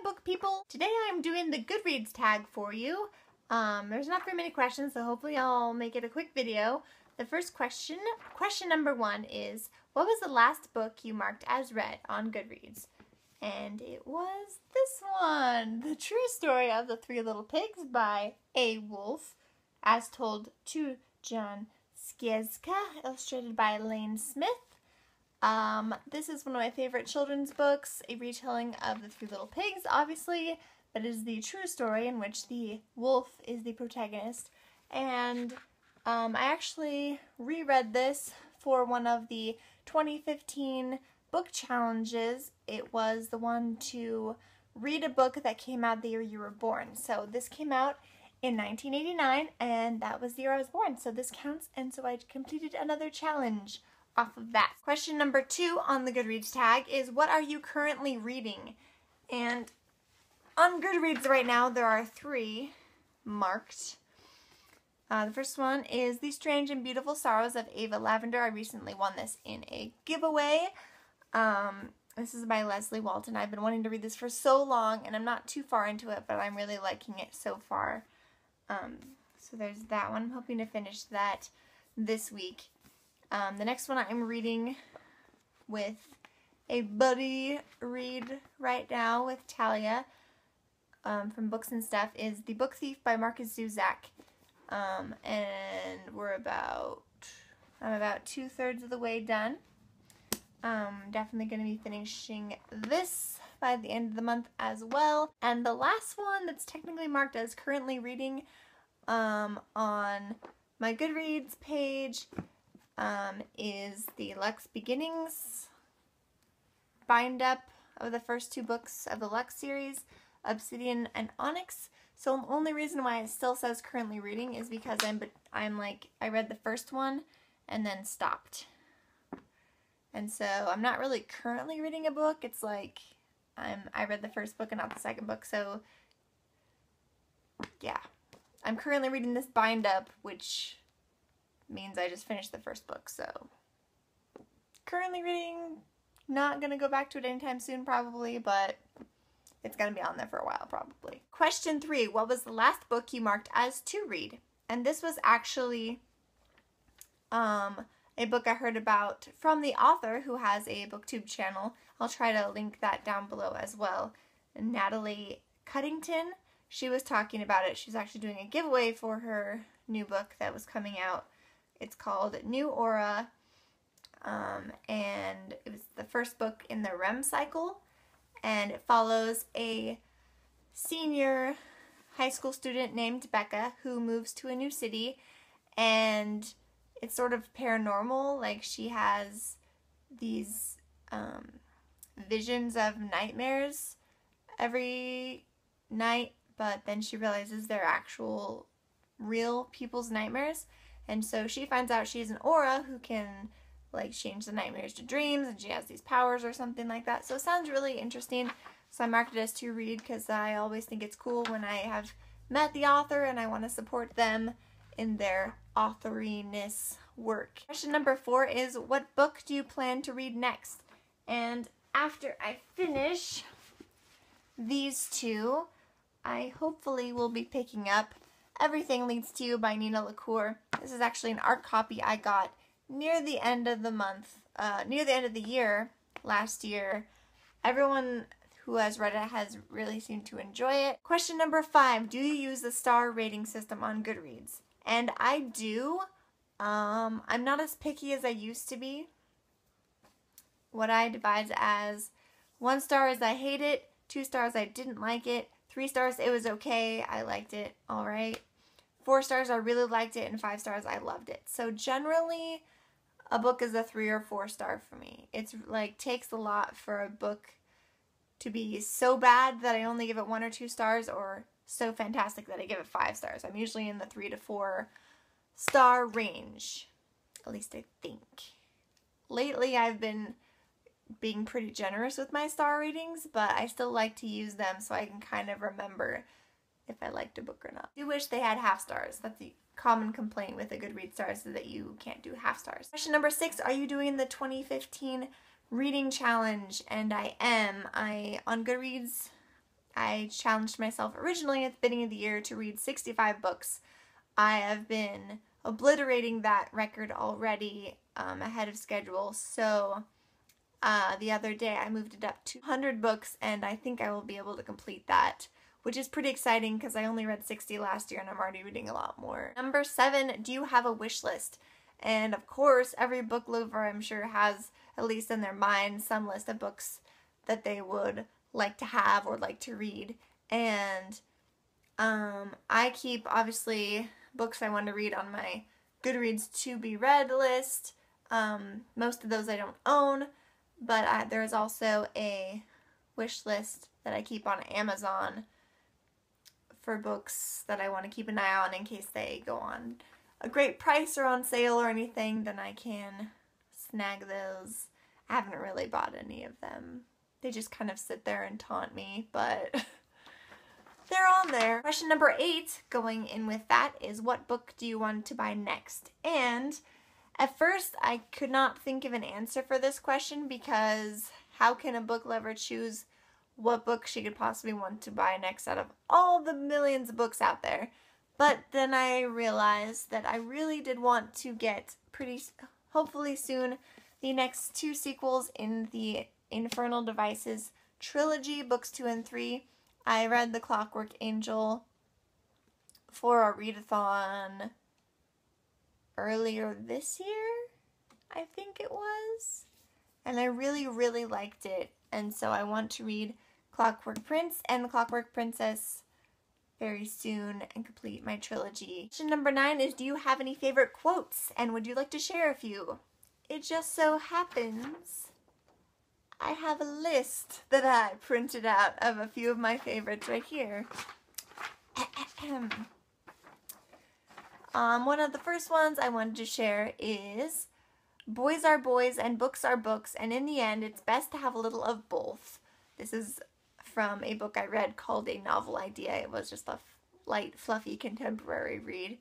book people. Today I'm doing the Goodreads tag for you. There's not very many questions, so hopefully I'll make it a quick video. The first question number 1 is, what was the last book you marked as read on Goodreads? And it was this one, The True Story of the Three Little Pigs by A. Wolfe, as told to John Skieska, illustrated by Lane Smith. This is one of my favorite children's books, a retelling of the Three Little Pigs, obviously, but it is the true story in which the wolf is the protagonist. And I actually reread this for one of the 2015 book challenges. It was the one to read a book that came out the year you were born. So this came out in 1989, and that was the year I was born, so this counts, and so I completed another challenge off of that. Question number 2 on the Goodreads tag is, what are you currently reading? And on Goodreads right now there are 3 marked. The first one is The Strange and Beautiful Sorrows of Ava Lavender. I recently won this in a giveaway. This is by Leslie Walton. I've been wanting to read this for so long, and I'm not too far into it, but I'm really liking it so far. So there's that one. I'm hoping to finish that this week. The next one I'm reading with a buddy read right now with Talia from Books and Stuff is The Book Thief by Marcus Zuzak. And I'm about 2/3 of the way done. Definitely going to be finishing this by the end of the month as well. And the last one that's technically marked as currently reading on my Goodreads page is the Lux Beginnings bind up of the first 2 books of the Lux series, Obsidian and Onyx. So the only reason why it still says currently reading is because I read the first one and then stopped. And so I'm not really currently reading a book. It's like I read the first book and not the second book. So yeah, I'm currently reading this bind up, which means I just finished the first book. So currently reading, not going to go back to it anytime soon probably, but it's going to be on there for a while probably. Question 3, what was the last book you marked as to read? And this was actually a book I heard about from the author who has a booktube channel. I'll try to link that down below as well. Natalie Cuddington. She was talking about it. She's actually doing a giveaway for her new book that was coming out. It's called New Aura, and it was the first book in the REM cycle, and it follows a senior high school student named Becca who moves to a new city, and it's sort of paranormal. Like, she has these visions of nightmares every night, but then she realizes they're actual real people's nightmares. And so she finds out she's an aura who can like change the nightmares to dreams, and she has these powers or something like that. So it sounds really interesting. So I marked it as to read because I always think it's cool when I have met the author and I want to support them in their authoriness work. Question number 4 is, what book do you plan to read next? And after I finish these 2, I hopefully will be picking up Everything Leads to You by Nina LaCour. This is actually an art copy I got near the end of the month, near the end of the year last year. Everyone who has read it has really seemed to enjoy it. Question number 5, do you use the star rating system on Goodreads? And I do. I'm not as picky as I used to be. What I divide as 1 star is I hate it, 2 stars I didn't like it, 3 stars it was okay, I liked it, alright. 4 stars I really liked it, and 5 stars I loved it. So generally a book is a 3 or 4 star for me. It's like takes a lot for a book to be so bad that I only give it 1 or 2 stars, or so fantastic that I give it 5 stars. I'm usually in the 3 to 4 star range, at least I think. Lately I've been being pretty generous with my star ratings, but I still like to use them so I can kind of remember if I liked a book or not. I do wish they had half stars. That's the common complaint with the Goodreads stars, is that you can't do half stars. Question number 6, are you doing the 2015 reading challenge? And I am. On Goodreads, I challenged myself originally at the beginning of the year to read 65 books. I have been obliterating that record already ahead of schedule, so the other day I moved it up to 100 books, and I think I will be able to complete that, which is pretty exciting because I only read 60 last year and I'm already reading a lot more. Number 7, do you have a wish list? And of course, every book lover I'm sure has, at least in their mind, some list of books that they would like to have or like to read. And I keep, obviously, books I want to read on my Goodreads to be read list. Most of those I don't own, but there is also a wish list that I keep on Amazon for books that I want to keep an eye on in case they go on a great price or on sale or anything, then I can snag those. I haven't really bought any of them. They just kind of sit there and taunt me, but they're on there. Question number 8, going in with that, is what book do you want to buy next? And at first, I could not think of an answer for this question because how can a book lover choose what book she could possibly want to buy next out of all the millions of books out there? But then I realized that I really did want to get hopefully soon, the next 2 sequels in the Infernal Devices trilogy, books 2 and 3. I read The Clockwork Angel for a readathon earlier this year, I think it was, and I really, really liked it, and so I want to read Clockwork Prince and The Clockwork Princess very soon and complete my trilogy. Question number 9 is, do you have any favorite quotes, and would you like to share a few? It just so happens I have a list that I printed out of a few of my favorites right here. One of the first ones I wanted to share is, boys are boys and books are books, and in the end it's best to have a little of both. This is from a book I read called A Novel Idea. It was just a light, fluffy, contemporary read.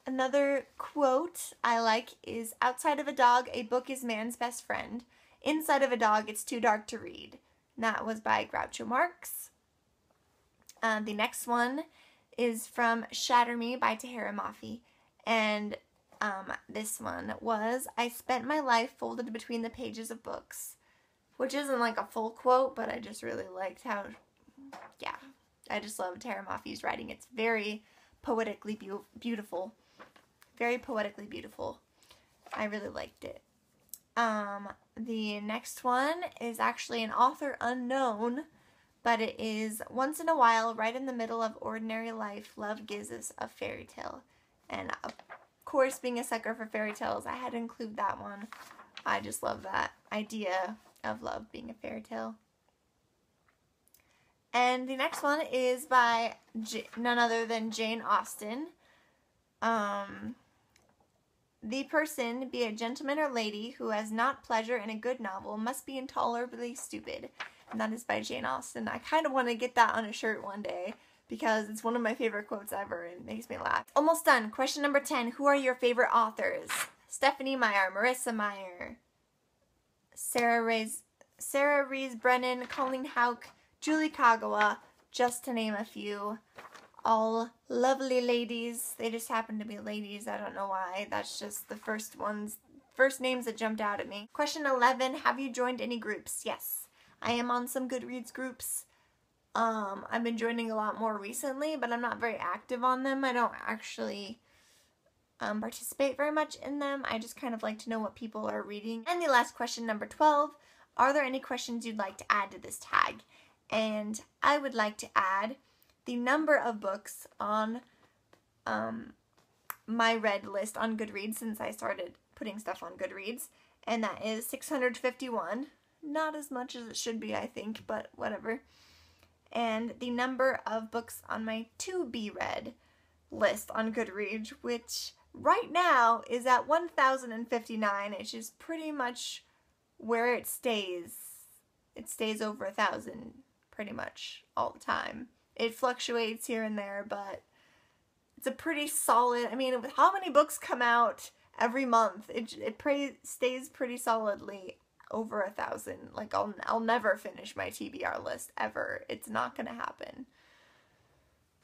Another quote I like is, outside of a dog, a book is man's best friend. Inside of a dog, it's too dark to read. And that was by Groucho Marx. The next one is from Shatter Me by Tahereh Mafi. And this one was, I spent my life folded between the pages of books. Which isn't like a full quote, but I just really liked how, yeah, I just love Tahereh Mafi's writing. It's very poetically beautiful. Very poetically beautiful. I really liked it. The next one is actually an author unknown, but it is, once in a while, right in the middle of ordinary life, love gives us a fairy tale. And of course, being a sucker for fairy tales, I had to include that one. I just love that idea of love being a fairy tale. And the next one is by none other than Jane Austen. The person, be it gentleman or lady, who has not pleasure in a good novel must be intolerably stupid. And that is by Jane Austen. I kind of want to get that on a shirt one day because it's one of my favorite quotes ever and it makes me laugh. Almost done. Question number 10. Who are your favorite authors? Stephanie Meyer, Marissa Meyer, Sarah Rees Brennan, Colleen Houck, Julie Kagawa, just to name a few. All lovely ladies. They just happen to be ladies. I don't know why. That's just the first names that jumped out at me. Question 11. Have you joined any groups? Yes. I am on some Goodreads groups. I've been joining a lot more recently, but I'm not very active on them. I don't actually participate very much in them. I just kind of like to know what people are reading. And the last question, number 12. Are there any questions you'd like to add to this tag? And I would like to add the number of books on my read list on Goodreads since I started putting stuff on Goodreads, and that is 651. Not as much as it should be, I think, but whatever. And the number of books on my to be read list on Goodreads, which right now is at 1,059, which is pretty much where it stays. It stays over 1,000 pretty much all the time. It fluctuates here and there, but it's a pretty solid, I mean, with how many books come out every month, it stays pretty solidly over 1,000. Like, I'll never finish my TBR list, ever. It's not gonna happen.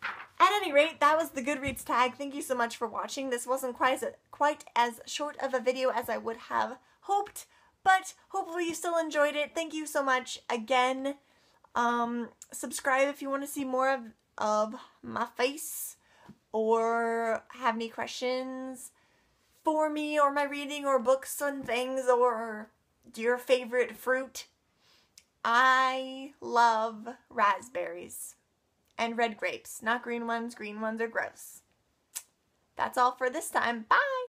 At any rate, that was the Goodreads tag. Thank you so much for watching. This wasn't quite as short of a video as I would have hoped, but hopefully you still enjoyed it. Thank you so much again. Subscribe if you want to see more of my face, or have any questions for me, or my reading, or books and things, or your favorite fruit. I love raspberries. And red grapes. Not green ones. Green ones are gross. That's all for this time. Bye!